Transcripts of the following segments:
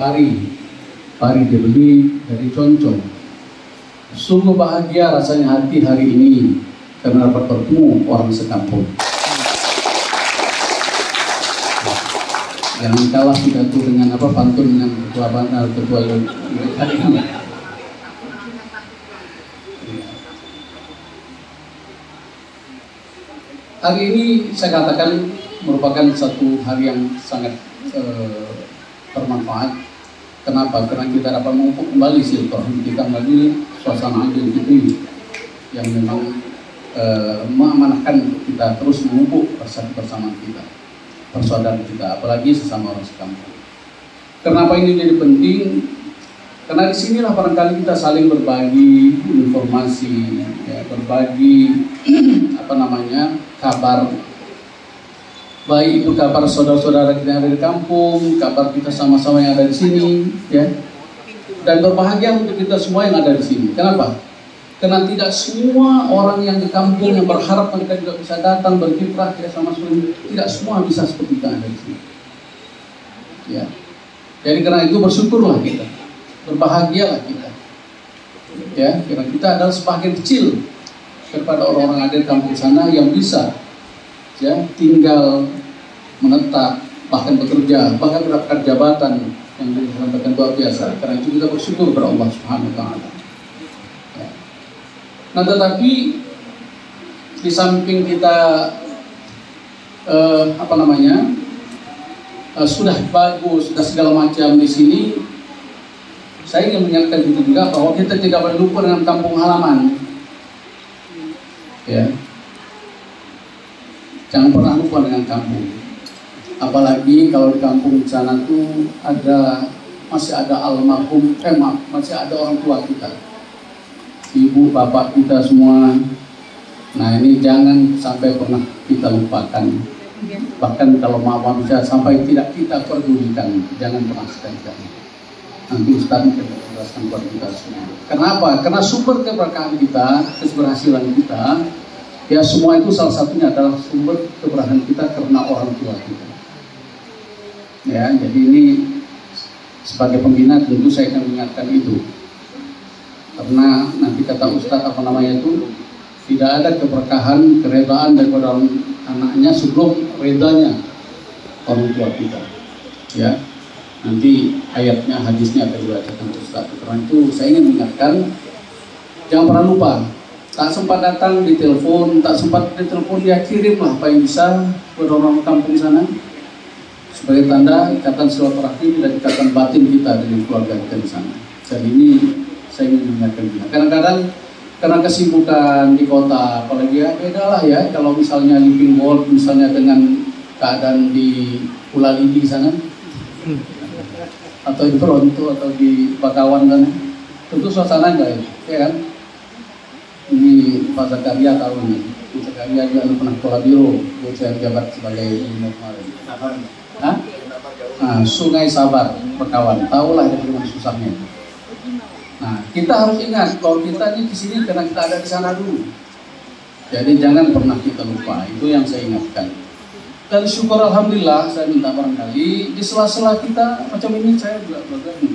pari dibeli dari Concong. Sungguh bahagia rasanya hati hari ini karena dapat bertemu orang sekampung. Jangan kalah pidato dengan pantun dengan ketua bandar, ketua hari ini saya katakan merupakan satu hari yang sangat bermanfaat. Kenapa? Karena kita dapat memupuk kembali silaturahmi kita melalui suasana Idul Fitri yang memang mengamanahkan untuk kita terus memupuk bersama kita, persaudaraan kita, apalagi sesama orang sekampung. Kenapa ini jadi penting? Karena disinilah barangkali kita saling berbagi informasi, ya, berbagi kabar. Baik itu kabar saudara-saudara kita yang ada di kampung, kabar kita sama-sama yang ada di sini, ya. Dan berbahagia untuk kita semua yang ada di sini. Kenapa? Karena tidak semua orang yang di kampung yang berharap mereka juga bisa datang berkiprah ya sama sekali, tidak semua bisa seperti kita ada di sini. Ya. Jadi karena itu bersyukurlah kita, berbahagialah kita. Ya, karena kita adalah sebagian kecil kepada orang-orang ada di kampung sana yang bisa ya tinggal, menetap, bahkan bekerja, bahkan mendapatkan jabatan yang disampaikan luar biasa. Karena itu kita bersyukur kepada Allah Subhanahu wa taala. Ya. Nah, tetapi di samping kita sudah bagus, sudah segala macam di sini, saya ingin mengingatkan juga bahwa kita tidak boleh lupa dengan kampung halaman. Ya. Jangan pernah lupa dengan kampung. Apalagi kalau di kampung sana tuh masih ada almarhum, masih ada orang tua kita, ibu bapak kita semua. Nah ini jangan sampai pernah kita lupakan. Bahkan kalau mama bisa sampai tidak kita pedulikan, jangan pernah sekali-kali. Nanti Ustaz akan menjelaskan buat kita semua. Kenapa? Karena sumber keberkahan kita, keberhasilan kita, ya semua itu salah satunya adalah sumber keberkahan kita karena orang tua kita. Ya, jadi ini sebagai pembina tentu saya akan mengingatkan itu. Karena nanti kata Ustadz tidak ada keberkahan, keredaan daripada anaknya sebelum redanya orang tua kita. Ya, nanti ayatnya, hadisnya akan dibacakan Ustadz. Karena itu saya ingin mengingatkan, jangan pernah lupa. Tak sempat datang di telepon, dia kirimlah apa yang bisa ke orang kampung sana sebagai tanda ikatan silaturahmi dan ikatan batin kita dengan keluarga kita di sana. Dan ini saya ingin mengingatkan kita. Kadang-kadang karena kesibukan di kota, apalagi ya beda lah ya kalau misalnya living world misalnya dengan keadaan di Pulalidi sana atau di Toronto atau di Bakawan sana, tentu suasana enggak ya kan? Ini Pak Zakaria tahu nih, Pak Zakaria juga pernah Kepala Biro, saya jabat sebagai kemarin. Nah, Sungai Sabar, Bakawan, tahulah dengan susahnya. Nah, kita harus ingat kalau kita ini di sini karena kita ada di sana dulu. Jadi jangan pernah kita lupa, itu yang saya ingatkan. Dan syukur alhamdulillah, saya minta barangkali di sela-sela kita macam ini saya juga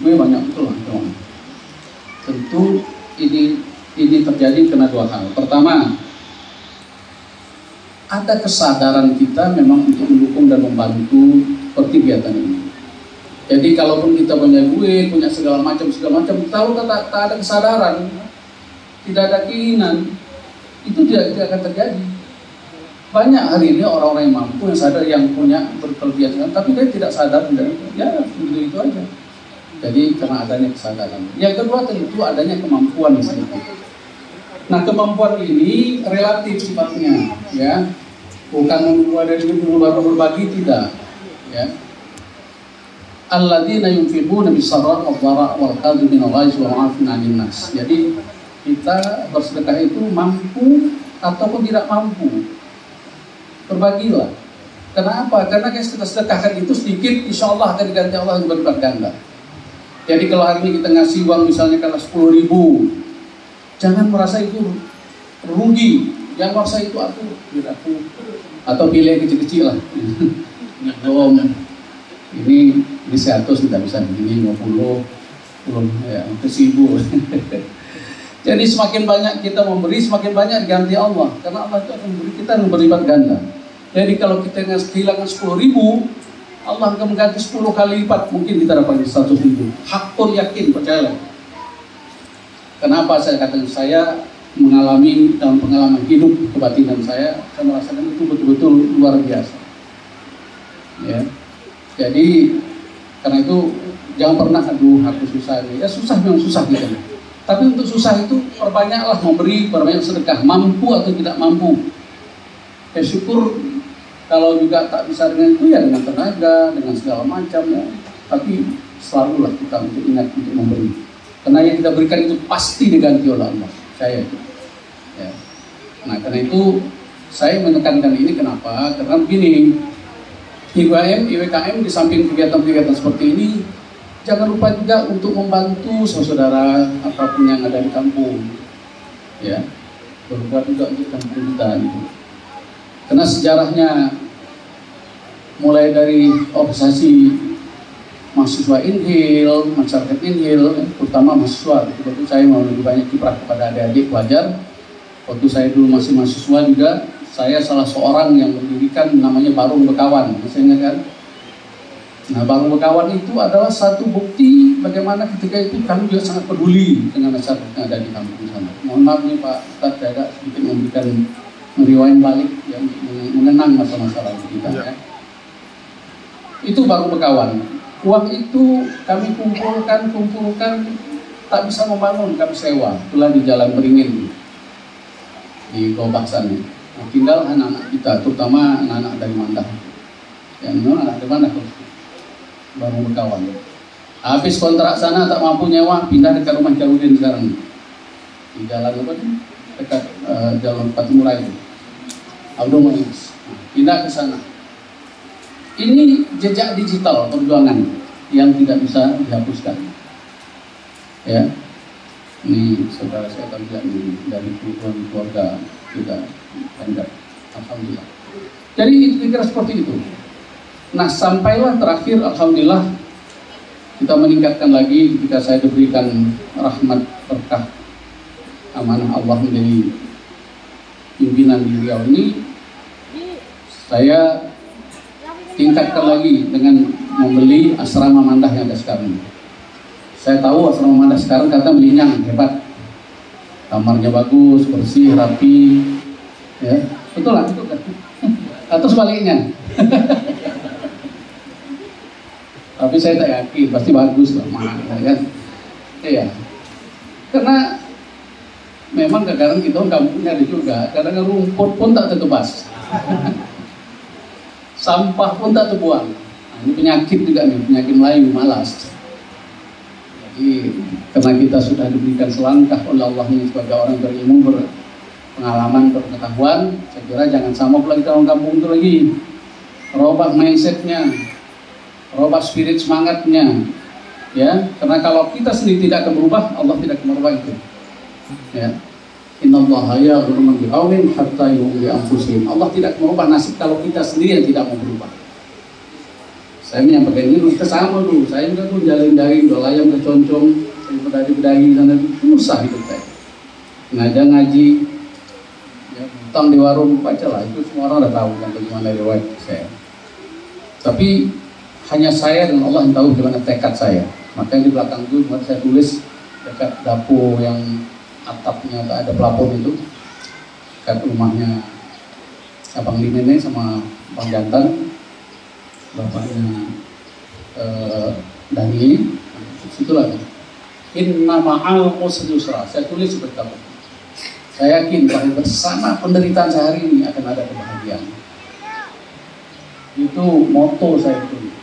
banyak betul lah. Tentu ini terjadi karena dua hal. Pertama, ada kesadaran kita memang untuk mendukung dan membantu kegiatan ini. Jadi kalaupun kita punya duit, punya segala macam, tahu tak ada kesadaran, tidak ada keinginan, itu tidak akan terjadi. Banyak hari ini orang-orang yang mampu, yang sadar, yang punya berkelebihan, tapi dia tidak sadar, ya itu aja. Jadi karena adanya kesadaran. Yang kedua tentu adanya kemampuan di sini. Nah kemampuan ini relatif sifatnya, ya, bukan ada di baru berbagi, tidak, ya. Alladzina yunfiquna bis-sarra wad-dharra wal kadhibina al-ghaiz wa 'afina 'anil nas. Jadi kita bersedekah itu mampu ataupun tidak mampu, berbagilah. Kenapa? Karena kita sedekahkan itu sedikit, insya Allah akan diganti Allah berlipat ganda. Jadi kalau hari ini kita ngasih uang misalnya karena 10.000, jangan merasa itu rugi, jangan merasa itu aku atau pilih kecil-kecil lah. Ini Ini 100 tidak bisa begini, 50 belum ya, ke 1000. Jadi semakin banyak kita memberi, semakin banyak diganti Allah. Karena Allah itu akan memberi kita yang berlipat ganda. Jadi kalau kita kehilangan 10.000, Allah akan mengganti 10 kali lipat. Mungkin kita dapat 100.000. Hakun yakin, percaya. Kenapa saya katakan, saya mengalami dalam pengalaman hidup kebatinan saya merasakan itu betul-betul luar biasa. Ya. Jadi karena itu jangan pernah aku susah. Ya susah memang susah gitu. Tapi untuk susah itu perbanyaklah memberi, perbanyak sedekah, mampu atau tidak mampu. Ya syukur kalau juga tak bisa dengan itu ya dengan tenaga, dengan segala macam ya. Tapi selalulah kita untuk ingat untuk memberi. Karena yang kita berikan itu pasti diganti oleh Allah. Saya itu. Ya. Nah karena itu saya menekankan ini kenapa? Karena begini, IWKM di samping kegiatan-kegiatan seperti ini, jangan lupa juga untuk membantu saudara apapun yang ada di kampung. Ya, berbuat juga untuk kampung kita gitu. Karena sejarahnya mulai dari organisasi mahasiswa Inhil, masyarakat Inhil, terutama mahasiswa. Waktu saya mau lebih banyak kiprah kepada adik-adik pelajar. Waktu saya dulu masih mahasiswa juga, saya salah seorang yang mendirikan namanya Barung Bekawan. Masih ingat kan? Nah, Barung Bekawan itu adalah satu bukti bagaimana ketika itu kami juga sangat peduli dengan masyarakat yang ada di kampung sana. Mohon maaf nih Pak Ustadz, saya agak sedikit memberikan riwayat balik yang mengenang masa-masa lalu kita ya. Itu Barung Bekawan. Uang itu kami kumpulkan, tak bisa membangun, kami sewa. Itulah di Jalan Beringin di Gobak sana. Nah, tinggal anak-anak kita, terutama anak-anak dari Mandah. Yang memang anak dari Mandah Barung Bekawan. Habis kontrak sana tak mampu nyewa, pindah dekat rumah Jaludin sekarang. Di jalan apa tuh? Dekat jalan Patimura itu. Abdul Muiz. Nah, pindah ke sana. Ini jejak digital perjuangan yang tidak bisa dihapuskan. Ya, ini saudara saya akan bilang ini dari keluarga kita, alhamdulillah. Jadi itu kira seperti itu. Nah, sampailah terakhir, alhamdulillah kita meningkatkan lagi ketika saya diberikan rahmat berkah amanah Allah menjadi pimpinan di Riau ini. Saya tingkatkan lagi dengan membeli asrama Mandah yang ada sekarang. Saya tahu asrama Mandah sekarang kata melinyang, hebat. Kamarnya bagus, bersih, rapi. Ya, betul lah, betul kan? Atau sebaliknya. Tapi saya tak yakin, pasti bagus lah, kan? Iya. Karena memang kadang-kadang kita kampungnya ada juga, kadang-kadang rumput pun tak tertebas. Sampah pun tak terbuang. Nah, ini penyakit juga nih, penyakit Melayu, malas. Jadi karena kita sudah diberikan selangkah oleh Allah ini sebagai orang berilmu, berpengalaman, berpengetahuan, saya kira jangan sama pula kita orang kampung itu lagi. Robah mindsetnya, robah spirit semangatnya, ya. Karena kalau kita sendiri tidak akan berubah, Allah tidak akan merubah itu. Ya. Innallaha yaghfiru man bi'aunin hatta yughfi anfusihim. Allah tidak merubah nasib kalau kita sendiri yang tidak mau berubah. Saya menyampaikan ini kita sama dulu. Saya juga tuh jalan-jalan jual ayam ke Concong, saya pedagi sana, susah hidup saya. Ngaji, ya, utang di warung baca lah. Itu semua orang udah tahu kan bagaimana riwayat saya. Tapi hanya saya dan Allah yang tahu bagaimana tekad saya. Makanya di belakang itu saya tulis dekat dapur yang atapnya ada plafon itu, dekat rumahnya Abang Linene sama Bang Jantan, bapaknya Dani, situlah kan. Inna ma'al usri yusra. Saya tulis seperti itu. Saya yakin bahwa bersama penderitaan saya hari ini akan ada kebahagiaan. Itu moto saya itu.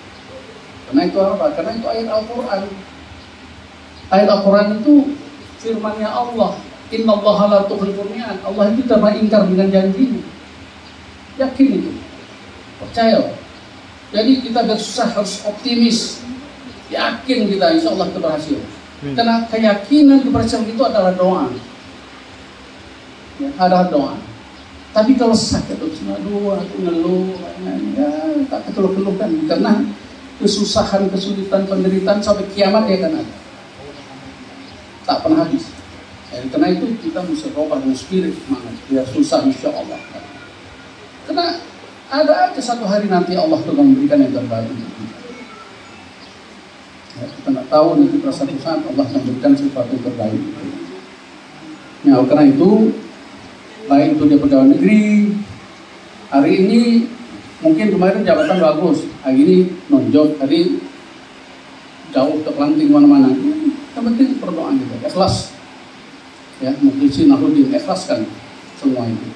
Karena itu apa? Karena itu ayat Al-Quran. Ayat Al-Quran itu firman-Nya Allah. Innallaha la tukhliful mi'ad. Allah itu tidak ingkar dengan janjinya. Yakin itu. Percaya. Jadi kita bersusah harus optimis. Yakin kita, insya Allah kita berhasil. Karena keyakinan kepercayaan itu adalah doa. Ya, adalah doa. Tapi kalau sakit, aduh, aku ngeluh, ya tak keluh-keluhkan. Karena kesusahan, kesulitan, penderitaan sampai kiamat dia akan ada. Tak pernah habis. Karena itu kita mesti rubah dengan spirit semangat. Biar susah insya Allah. Karena ada aja satu hari nanti Allah akan memberikan yang terbaik untuk kita. Ya, kita nggak tahu nanti pada satu saat Allah memberikan sesuatu yang terbaik. Ya, karena itu baik itu dia pegawai negeri. Hari ini mungkin kemarin jabatan bagus, hari ini nonjok, hari jauh terpelanting mana-mana. Yang penting berdoa juga, ikhlas. Ya, Mukhlisin Nahdlatul ikhlaskan semua itu.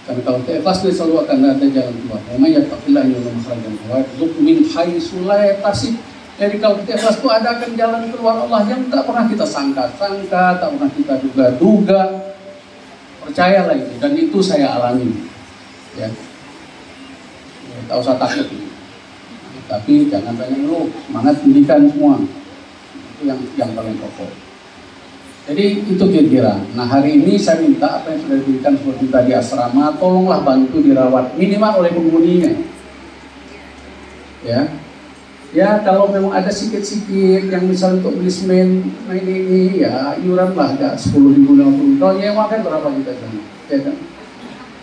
Karena kalau kita ikhlas dia selalu akan ada jalan keluar. Wa may yattaqillaha yaj'al makhrajan wa yarzuqhu min haitsu la yahtasib. Jadi kalau kita ikhlas itu ada akan jalan keluar Allah yang tak pernah kita sangka-sangka, tak pernah kita duga-duga. Percayalah itu, dan itu saya alami. Ya. Tak usah takut. Tapi jangan banyak ngeluh, semangat pendidikan semua. Itu yang paling pokok. Jadi itu kira-kira. Nah hari ini saya minta apa yang sudah diberikan seperti tadi asrama, tolonglah bantu dirawat minimal oleh penghuninya. Ya kalau memang ada sikit-sikit yang misalnya untuk beli semen, nah ini ya iuran lah ya 10.000, 50.000. Kalau nyewa kan berapa kita sana? Ya kan?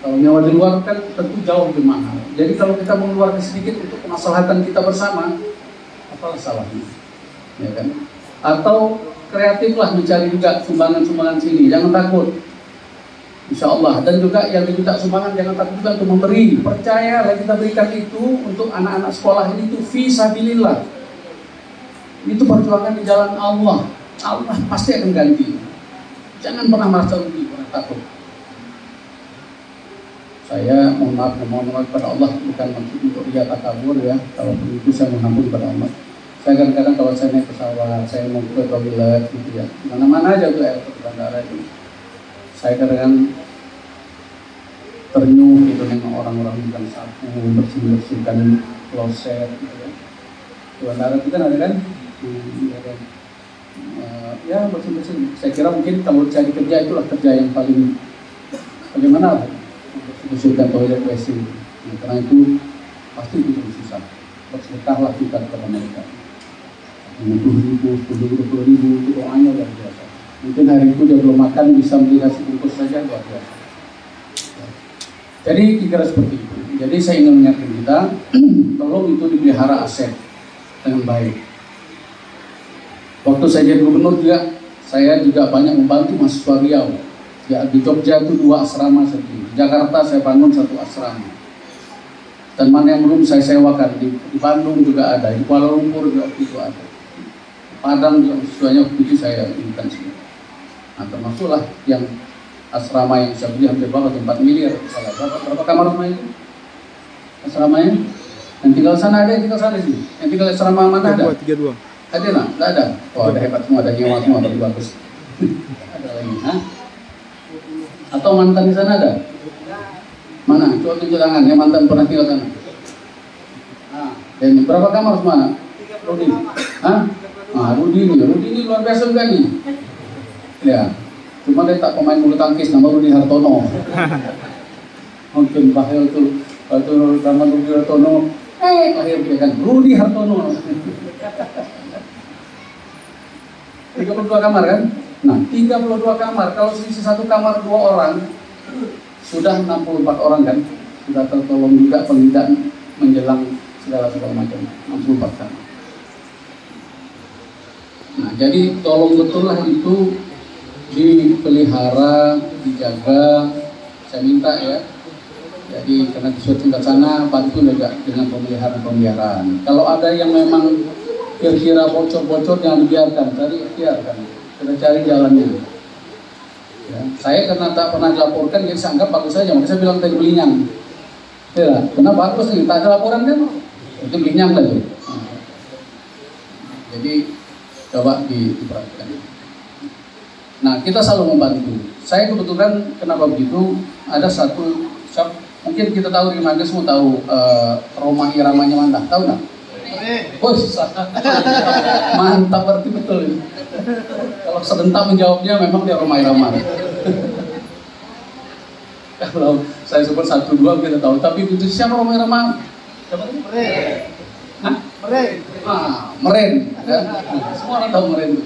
Kalau nyewa di luar kan tentu jauh lebih mahal. Jadi kalau kita mengeluarkan sedikit untuk kemaslahatan kita bersama, apalah salahnya? Ya kan? Atau kreatiflah mencari juga sumbangan-sumbangan sini, jangan takut. Insya Allah. Dan juga yang diminta sumbangan jangan takut juga untuk memberi. Percayalah kita berikan itu untuk anak-anak sekolah ini itu fisabilillah. Itu perjuangan di jalan Allah. Allah pasti akan ganti. Jangan pernah merasa rugi, pernah takut. Saya mohon maaf kepada Allah, bukan maksud untuk dia takabur ya. Kalau begitu saya mengampuni kepada Allah. Saya kadang-kadang kalau saya naik pesawat, saya mau ke toilet gitu ya, mana-mana aja tuh airport bandara itu, saya kadang-kadang ternyuh gitu dengan orang-orang yang sapu, bersih-bersihkan kloset gitu ya. Di bandara kita ada kan, ya bersih-bersih. Saya kira mungkin kalau cari kerja itulah kerja yang paling bagaimana lah, bersihkan toilet WC. Karena itu pasti itu susah. Bersedekahlah kita kepada mereka. 50.000, 10.000, 20.000 itu doanya luar biasa. Mungkin hari itu dia belum makan bisa beli nasi bungkus saja luar biasa. Jadi kira seperti itu. Jadi saya ingin mengingatkan kita, tolong itu dipelihara aset dengan baik. Waktu saya jadi gubernur juga, saya juga banyak membantu mahasiswa Riau. Ya, di Jogja itu 2 asrama sendiri. Di Jakarta saya bangun 1 asrama. Dan mana yang belum saya sewakan di Bandung juga ada, di Kuala Lumpur juga itu ada. Padang juga siswanya begitu saya inginkan sini. Nah termasuklah yang asrama yang saya beli hampir berapa, 4 miliar. Berapa kamar rumah itu? Asramanya? Yang tinggal sana ada, yang tinggal sana sih. Yang tinggal asrama mana ada? 32. Ada lah, nggak ada. Oh ada hebat semua, ada nyewa semua, tapi bagus. Ada lagi, hah? Atau mantan di sana ada? Mana? Coba tunjuk tangan, yang mantan pernah tinggal sana. Nah, dan berapa kamar semua? Rudi? Hah? Ah, Rudi ini luar biasa juga nih. Ya, cuma dia tak pemain bulu tangkis, nama Rudi Hartono. Mungkin bahaya itu, waktu nama Rudi Hartono, akhirnya kan Rudi Hartono. 32 kamar kan? Nah, 32 kamar, kalau selisih 1 kamar 2 orang, sudah 64 orang kan? Sudah tertolong juga pendidikan menjelang segala macam, 64 kamar. Nah, jadi tolong betullah itu dipelihara, dijaga. Saya minta ya. Jadi karena di tingkat sana bantu juga dengan pemeliharaan. Kalau ada yang memang kira-kira bocor-bocor jangan dibiarkan, biarkan. Kita cari jalannya. Ya, saya karena tak pernah dilaporkan, jadi saya anggap bagus saja. Makanya saya bilang tadi belinyang. Ya, karena bagus nih, tak ada laporan kan? Itu belinyang lagi. Nah, jadi coba diperhatikan. Nah, kita selalu membantu. Saya kebetulan kenapa begitu? Ada satu shop, mungkin kita tahu di mana, semua tahu Roma Iramanya Mantap, tahu nggak? Oh, mantap berarti betul. Kalau sebentar menjawabnya memang dia Roma Irama. Kalau saya sebut 1, 2 kita tahu, tapi itu siapa Roma Irama? Siapa itu? Hah? Meren. Ya. Semua orang tahu Meren tuh.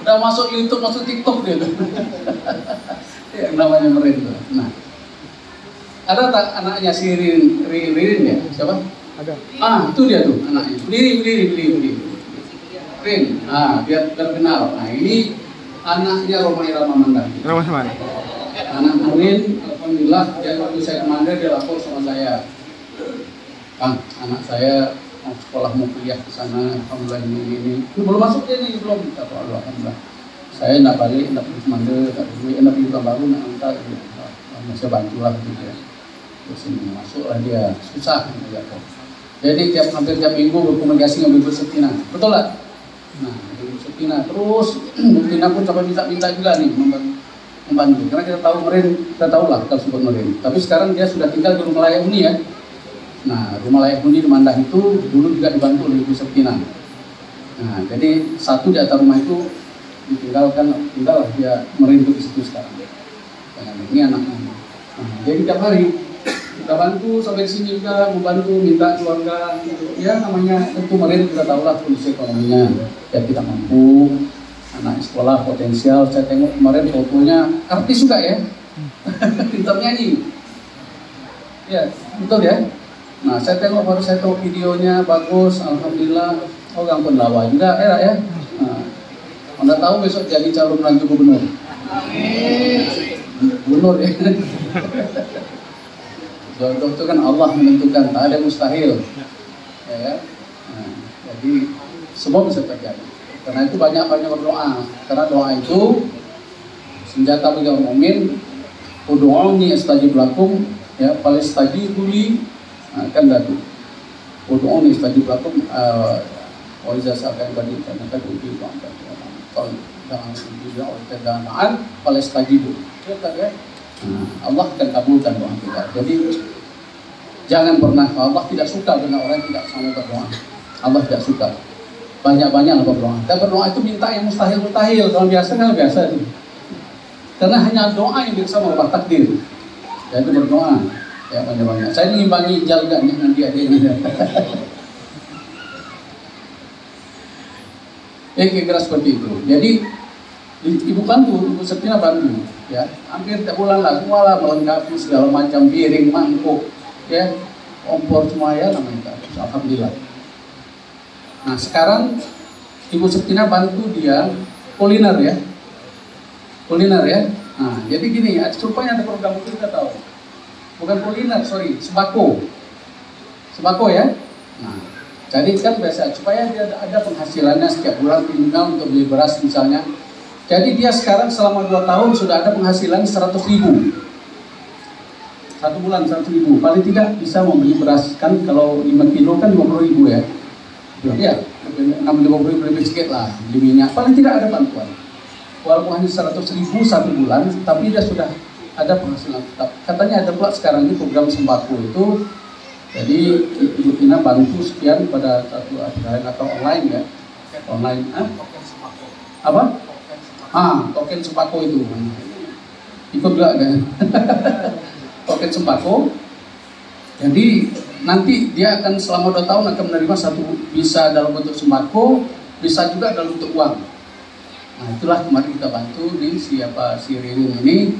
Udah masuk YouTube, masuk TikTok dia tuh. Yang namanya Meren tuh. Nah, ada tak anaknya si Ririn ya? Siapa? Ada. Itu dia tuh anaknya. Berdiri. Rin. Biar kenal. Nah, ini anaknya Roma Irama Mandari. Anak Rin, alhamdulillah, dia waktu saya kemana dia lapor sama saya. Kang, anak saya mau sekolah, mau kuliah ke sana, alhamdulillah ini. Belum masuk dia nih, belum. Alhamdulillah. Saya nak balik, nak pergi kemana, nak pergi bulan baru, nak hantar, saya bantulah gitu ya. Terus ini masuklah dia, susah gitu ya. Jadi hampir tiap minggu berkomunikasi dengan Ibu Septina, betul tak? Nah, Ibu Septina terus, Ibu Septina pun sampai minta juga nih membantu. Karena kita tahu Meren, kita tahu lah kita sebut Meren. Tapi sekarang dia sudah tinggal di Rumah Layak Huni ya. Nah, Rumah Layak Huni di Mandah itu dulu juga dibantu oleh Ibu Septina. Nah, jadi satu di atas rumah itu tinggal dia Meren di situ sekarang. Nah, ini anaknya. Nah, jadi tiap hari kita bantu sampai sini juga membantu minta keluarga gitu. Ya namanya tentu Meren kita tahu lah kondisi ekonominya. Ya kita mampu. Anak sekolah potensial, saya tengok kemarin fotonya artis juga ya, pintar nyanyi, ya betul ya. Nah saya tahu videonya bagus, alhamdulillah. Orang pendawa juga ya. Nah, Anda tahu besok jadi calon menantu gubernur. Gubernur ya. Jodoh itu kan Allah menentukan, tak ada mustahil, ya. Nah, jadi semua bisa terjadi. Karena itu banyak berdoa. Karena doa itu senjata bagi orang mukmin. Ud'uuni astajib lakum, ya, falastajibu li, kan datu. Ud'uuni astajib lakum, wa iza sa'alaka ibadi fa innaka tujibu wa anta jangan falastajibu. Ya. Allah akan kabulkan doa kita. Jadi jangan pernah, Allah tidak suka dengan orang yang tidak sama berdoa. Allah tidak suka. Banyak-banyak berdoa. Dan berdoa itu minta yang mustahil-mustahil. Kalau biasa kan biasa itu. Karena hanya doa yang bisa mengubah takdir. Jadi berdoa ya banyak-banyak. Saya mengimbangi jalga dengan dia ini. Kira-kira seperti itu. Jadi Ibu bantu, Ibu Septina bantu. Ya, hampir tiap bulan lah semua lah melengkapi segala macam piring, mangkuk, ya, kompor semua ya namanya. Alhamdulillah. Nah sekarang Ibu Septina bantu dia kuliner ya. Nah jadi gini, supaya ada program itu kita tahu. Bukan kuliner, sembako ya. Nah jadi kan biasa supaya dia ada penghasilannya setiap bulan minimal untuk beli beras misalnya. Jadi dia sekarang selama 2 tahun sudah ada penghasilan 100.000. Satu bulan 100.000. Paling tidak bisa membeli beras, kan kalau 5 kilo kan 50.000 ya. Ya, 60-50 lebih sedikit lah di minyak. Paling tidak ada bantuan. Walaupun hanya 100.000 1 bulan, tapi dia sudah ada penghasilan tetap. Katanya ada pula sekarang ini program sembako itu. Jadi Ibu Tina bantu sekian pada satu acara atau online ya. Online, apa? Token sembako itu. Ikut juga kan? Token sembako. Jadi nanti dia akan selama 2 tahun akan menerima bisa dalam bentuk sembako, bisa juga dalam bentuk uang. Nah itulah kemarin kita bantu di si Ririn ini.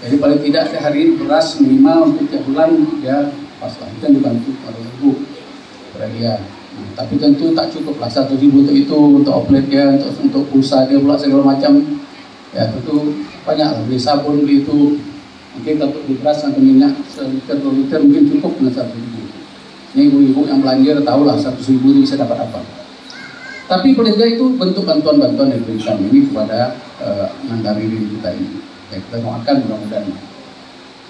Jadi paling tidak hari ini beras minimal untuk tiap bulan dia pas lah. Itu yang dibantu oleh Ibu dia. Nah, tapi tentu tak cukup lah 1.000 untuk itu, untuk outlet dia, untuk pulsa dia pula segala macam. Ya tentu banyak lah, beli sabun beli itu. Mungkin untuk beli beras atau minyak 1 liter 2 liter mungkin cukup dengan 1.000. Ini ibu-ibu yang belanja tahu lah 100.000 ini bisa dapat apa. Tapi berbeda itu bentuk bantuan-bantuan yang diberikan ini kepada Mandari kita ini. Ya, kita doakan mudah-mudahan.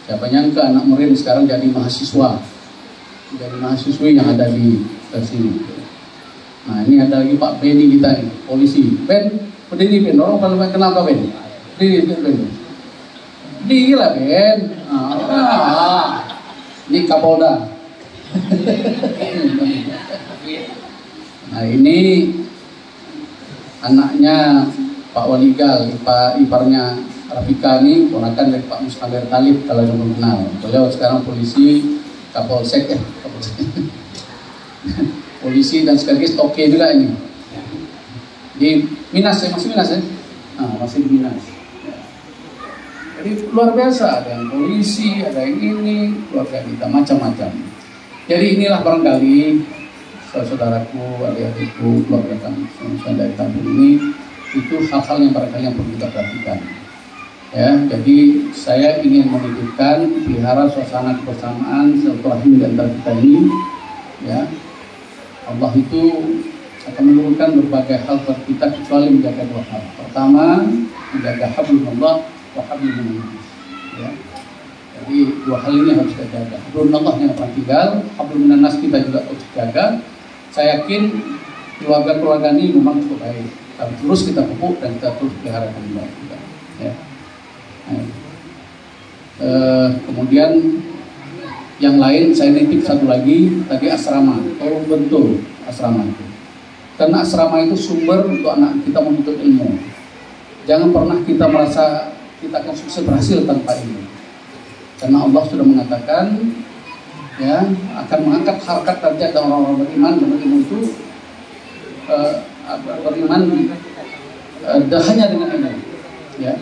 Siapa nyangka anak Meren sekarang jadi mahasiswa, jadi mahasiswi yang ada di sini. Nah ini ada lagi Pak Benny kita ini, polisi. Ben, berdiri Ben, orang paling kenal kau Ben. Berdiri Ben. Berdiri lah Ben. Ini Kapolda. Nah ini anaknya Pak Waligal, iparnya Rafika ini ponakan dari Pak Mustamir Talib kalau yang belum kenal. Beliau sekarang polisi Kapolsek ya. polisi dan sekaligus toke juga ini. Di Minas ya, masih Minas ya? Masih di Minas. Ya. Jadi luar biasa, ada yang polisi, ada yang ini, keluarga kita macam-macam. Jadi inilah barangkali saudaraku, adik-adikku, keluarga kami dari kampung ini, itu hal-hal yang barangkali yang perlu kita perhatikan. Ya, jadi saya ingin menunjukkan pelihara suasana kebersamaan silaturahmi di antara kita ini. Ya, Allah itu akan menurunkan berbagai hal kepada kita kecuali menjaga dua hal. Pertama, menjaga hablullah wa hablul minnas. Ya. Jadi dua hal ini harus kita jaga. Hablullah yang paling tinggal, hablul minnas kita juga harus jaga. Saya yakin keluarga-keluarga ini memang cukup baik. Tapi terus kita pupuk dan kita terus pelihara dengan baik. Ya. Kemudian yang lain saya nitip satu lagi tadi asrama, tolong betul asrama itu. Karena asrama itu sumber untuk anak kita menuntut ilmu. Jangan pernah kita merasa kita akan sukses berhasil tanpa ilmu. Karena Allah sudah mengatakan, ya, akan mengangkat harkat derajat orang-orang beriman. Dan ilmu itu beriman hanya dengan ilmu. Ya,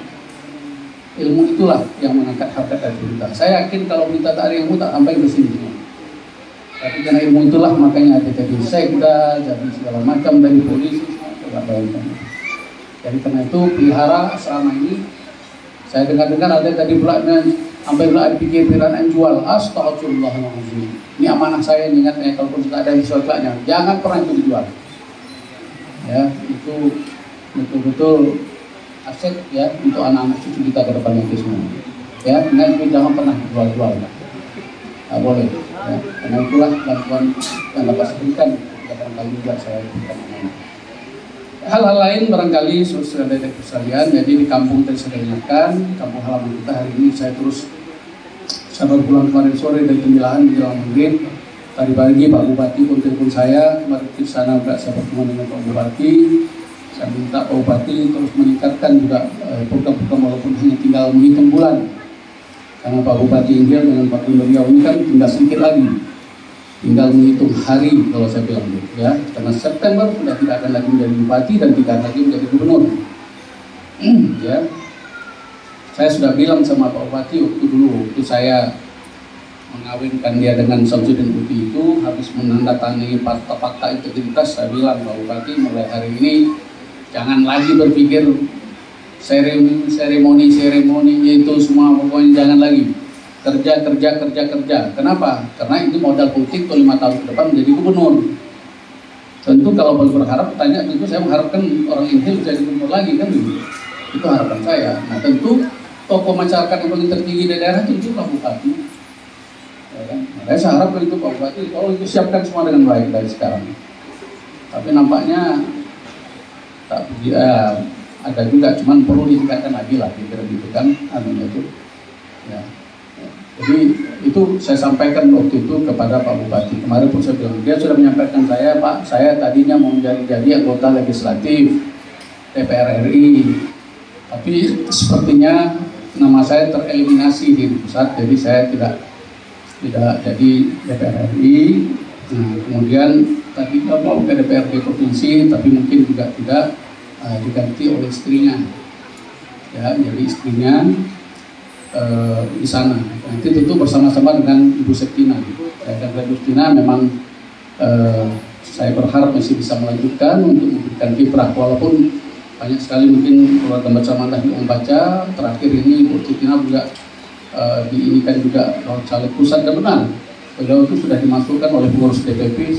ilmu itulah yang mengangkat harkat derajat kita. Saya yakin kalau kita tak ada ilmu tak sampai ke sini. Tapi karena ilmu itulah makanya ada jadi sekda, jadi segala macam dari polisi, segala macam. Jadi karena itu pelihara asrama ini. Saya dengar-dengar ada tadi belaknya sampai belak dipikir pikiran jual. Astagfirullahaladzim. Ini amanah saya ingatnya kalau sudah ada di suatnya, jangan pernah itu dijual. Ya, itu betul-betul aset ya untuk anak-anak cucu kita ke depan itu semua. Ya, dengan itu jangan pernah dijual-jual. Nggak boleh. Ya, karena itulah bantuan yang dapat diberikan barangkali juga saya berikan. Hal-hal lain barangkali sudah ada sekalian. Jadi di kampung tadi saya ingatkan, kampung halaman kita hari ini saya terus sampai pulang kemarin sore dari pemilahan di Jalan Maghrib. Tadi pagi Pak Bupati pun telepon saya, kemarin di sana juga saya bertemu dengan Pak Bupati. Saya minta Pak Bupati terus meningkatkan juga program-program walaupun hanya tinggal menghitung bulan. Karena Pak Bupati Inggil dengan Pak Riau ini kan tinggal sedikit lagi, tinggal menghitung hari kalau saya bilang gitu ya. Karena September sudah tidak akan lagi menjadi bupati dan tidak lagi menjadi gubernur. Ya, saya sudah bilang sama Pak Bupati waktu dulu, waktu saya mengawinkan dia dengan Samsudin Putih itu habis menandatangani fakta-fakta integritas. Saya bilang Pak Bupati mulai hari ini jangan lagi berpikir seremoninya itu semua, pokoknya jangan lagi kerja. Kenapa? Karena itu modal politik untuk 5 tahun ke depan menjadi gubernur. Tentu kalau berharap tanya, tentu saya mengharapkan orang ini jadi gubernur lagi kan, itu harapan saya. Nah tentu tokoh masyarakat yang paling tertinggi di daerah itu Pak Bupati. Ya kan? Nah, saya harap itu Pak Bupati kalau itu siapkan semua dengan baik dari sekarang. Tapi nampaknya tak ada juga, cuman perlu ditingkatkan lagi lah, kira-kira gitu kan, anunya itu. Ya. Jadi itu saya sampaikan waktu itu kepada Pak Bupati. Kemarin pun saya bilang, dia sudah menyampaikan saya, Pak, saya tadinya mau jadi anggota legislatif DPR RI, tapi sepertinya nama saya tereliminasi di pusat, jadi saya tidak jadi DPR RI. Nah, kemudian tadi mau ke DPRD provinsi, tapi mungkin juga tidak diganti oleh istrinya, ya, jadi istrinya di sana. Nanti tentu bersama-sama dengan Ibu Septina. Dan Ibu Septina memang saya berharap masih bisa melanjutkan untuk memberikan kiprah, walaupun banyak sekali mungkin keluarga bersama anda yang membaca terakhir ini Ibu Septina juga diinikan juga caleg pusat, dan benar beliau itu sudah dimasukkan oleh pengurus DPP